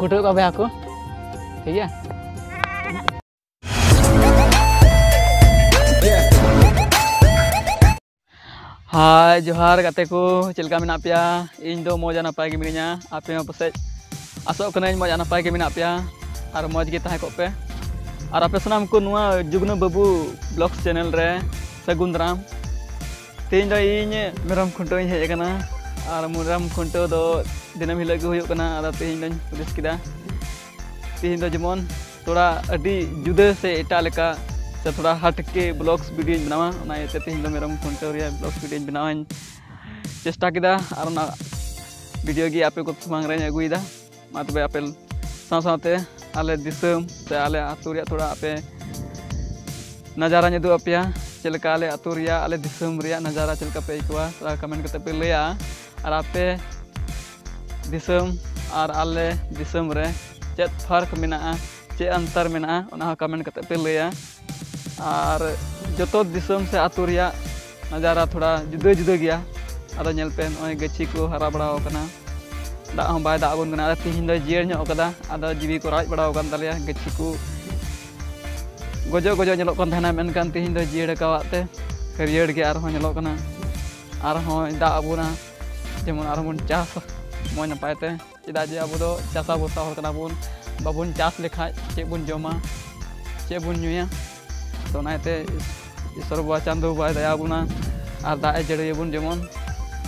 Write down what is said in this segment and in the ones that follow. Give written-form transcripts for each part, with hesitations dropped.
कुटो का भाई aku ठीक है। हाय जोहार गाते को चलका मेना पिया इन दो मौजा नपाय गे मिनिया आपे पसे आसो कने मौजा नपाय गे मेना पिया और मौज गे ताहे को पे और आपे सनाम को नुआ जुगनो बाबू ब्लॉग्स चैनल रे सगुन राम तीन दो इन मेरम खुंटो हे कना और मेरम खुंटो दो दिनम हिला गे हुयो कना और तीन दो पुलिस किदा तीन दो जेमन थोड़ा अडी जुदा से एटा लेका से थोड़ा हट के ब्लॉग्स वीडियो बनावा ना ये तीन दो मेरम खुंटो रे ब्लॉग्स वीडियो बनावा चेष्टा किदा और ना वीडियो गी आपे को समांग रे अगुइदा मा तबे आपे साव सावते आले दिसम से आले आतु रे थोड़ा आपे नजारा ने दो अपिया चलका आले आतु रे आले दिसम रे नजारा चलका पे इकवा थोड़ा कमेंट करते पे लया और आपे दिसम और आले दिसम रे चेत फर्क मेना चे अंतर मेना ओना कमेंट करते पे लया और जो दिसम से आतु रे नजारा थोड़ा जुदा जुदा गया आदो नेल पे नय गछि को हरा बड़ाव कना दा हम बाय दा बन कना तीन दो जियर ᱧᱚᱜ कदा आदो जीवी को राज बड़ाव कन तलिया गछि को गजो गजो नेलो कन थाना मेन कान तीन दो जियर कावाते हरियर गे आर हो नेलो कना आर हो दा अबुना जेमन आर बन चास मोय नपायते चिदा जे अबु दो चासा बोसा हर कना बुन बाबुन चास लेखा चे बुन जमा चे बुन नुया तो नाते ईश्वर बाबा चांदो बाय दया बुना और दा जड़े बुन जेमन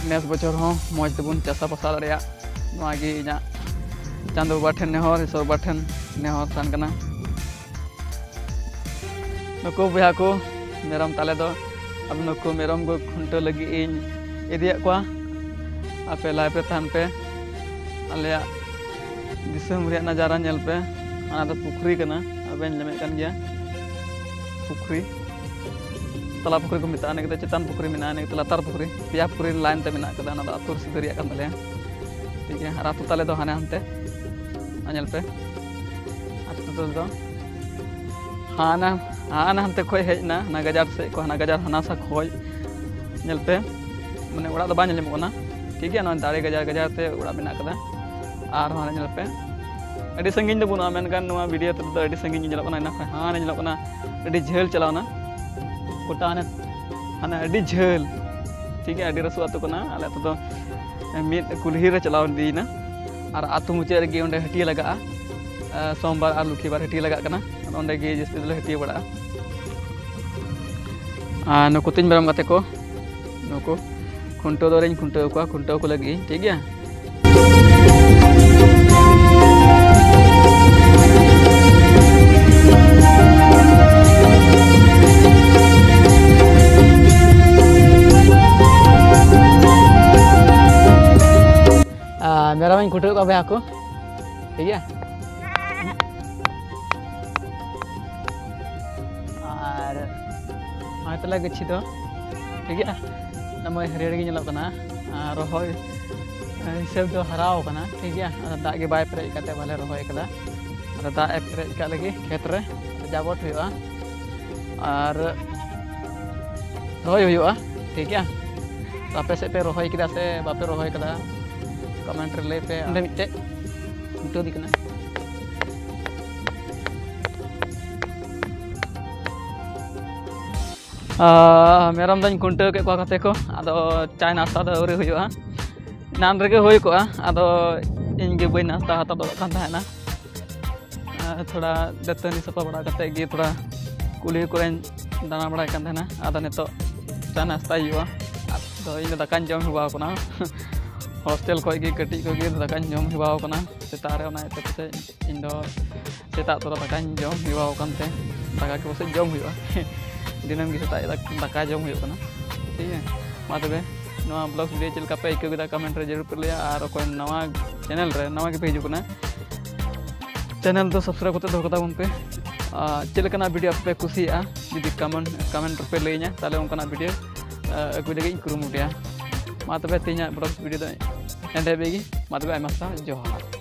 नेस बचर हो मौज तेबुन चासा पसा दरिया नवागी इना चांदो बाबा ठेन नेहर ईश्वर बाबा ठेन नेहर सान कना नुको बया को मेरम ताले दो अब नुको मेरम को खुंटो लगी इन इदिया को आपे लाइव पे थान पे आलिया दिसम रे नजारा नेल पे आना दो पुखरी कना अबेन लेमे कन गया पुखरी तला पुखरी को मिता ने चितान पुखरी मिना ने लातार पुखरी पिया पुखरी लाइन ते मिना कदा ना आतुर सिदरिया कन तले ठीक है रातु ताले दो हाने हमते अनल पे आतु दो हाना हाना हमते खोय हेजना ना गजार से को ना गजार हना सा खोय नेल पे माने ओड़ा दो बा नेल मोना ठीक है ना दारे गजार गजार ते ओड़ा मिना कदा आर हाने नेल पे अडी संगिन दो बुना मेनकान नवा वीडियो तो अडी संगिन नेल कना ना हाने नेल कना अडी झेल चलावना कोटा हाना अडी झेल ठीक है अडी रसु आतु कना आले तो मिद कुल्ही रे चलाव दीना और आतु मुचे रे ओंडे हटिया लगा सोमवार और लुखीबार हटिया लगा कना ओंडे गे जस्ती दले हटिया बड़ा नुको तीन बेरम गाते को नुको खुंटो दोरें खुंटो को लगी ठीक है। मेरा मैं कुटो का भाई aku ठीक है। और हाँ तला गच्छी तो ठीक है नमय हरियर गे नेलो कना रहोय हिसाब दो हराव कना ठीक है दा गे बाय पेरेज काते बाले रहोय कदा दा ए पेरेज का लगी खेत रे जाबट हुआ और रहोय हुआ ठीक है। आपे से पे रहोय किदा से बापे रहोय कदा कमेंट रे पे अंदर मिटे मिटो दी कना मेरम दाñ खुंटो के को कते को आदो चाय नाश्ता दो अवरे हुआ नान रेगे होय को आदो इन गे बई नाश्ता हता दो कान थाना थोड़ा दतनी सपा बड़ा कते गे थोड़ा कुली कोरेन दाना बड़ा कान थाना आदो नेतो चाय नाश्ता हुआ तो इन दाकान जम हुआ कोना हॉस्टल को गे कटी को गे दाकान जम हुआ कोना सेता रे ओना ते पे इन दो सेता तो दाकान जम हुआ कोनते दाका के बसे जम हुआ दिनम गे सेता दाका जम हुआ कोना ठीक है। मा तबे नवा ब्लॉग वीडियो चलका पे इको गे कमेंट रे जरूर पे लिया और कोई नवा चैनल रे नवा के पे हिजु कोना चैनल तो सब्सक्राइब करते दो कता बन पे चलकना वीडियो पे कुसिया जदी कमेंट पे लइना ताले उनकना वीडियो अगु लगे कुरुमुटिया मा तबे तीना ब्लॉग वीडियो दो एंड बेगी मा तबे आयमा सा जोहार।